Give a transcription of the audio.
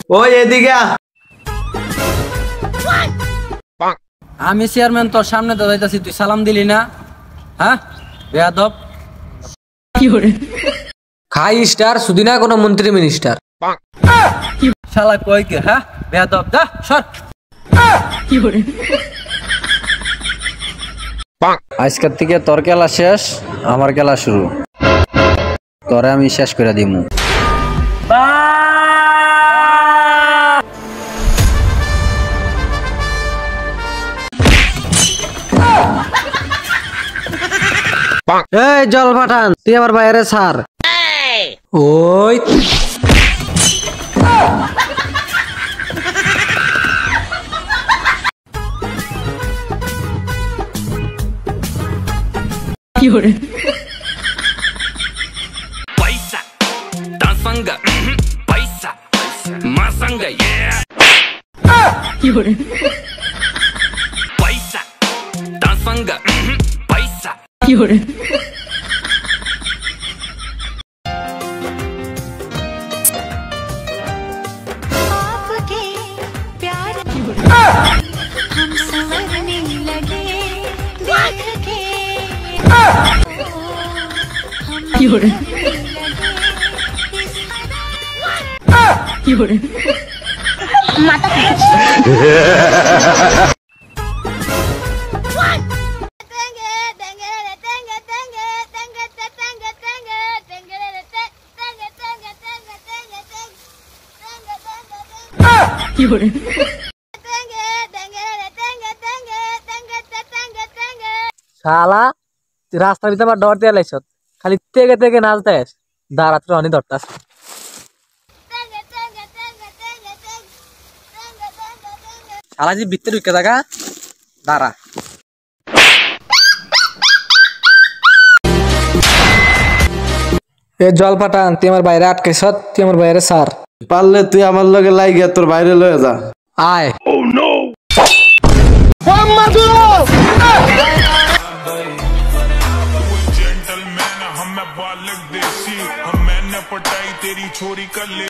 ওই এদিকে আমি চেয়ারম্যান তোর সামনে তো যাইতাছি, তুই সালাম দিলি না? হ্যাঁ বেয়াদব। খাই স্টার সুদিনা কোন মন্ত্রী মিনিস্টার। শালা কই কে? হ্যাঁ বেয়াদব, যা সর। আজকের থেকে তোর খেলা শেষ, আমার খেলা শুরু। তোরে আমি শেষ করে দিমু। এই জল পাঠান, তুই আমার বাইরে ছাড়। ওই Paisa, dansanga, paisa, masanga, yeah. Paisa, dansanga, paisa. आपके प्यार हम संवरने लगे देख के শালা রাস্তার ভিতরে আমার ডর দিয়ে লাইছ, খালি তেগে তেগে নাচ দেস। দাঁড়াত অনেক দরটাস। শালা যে ভিতরে ঢুকে থাকা, দাঁড়া। এ জল পাঠান, তুই আমার বাইরে আটকেছ, তুই আমার বাইরে সার। পারলে তুই আমার লগে লাইগা তোর বাইরে লয়ে যা। আয়। जेंटलमैन हम बालक देसी हम मैंने पटाई तेरी छोरी कर ले।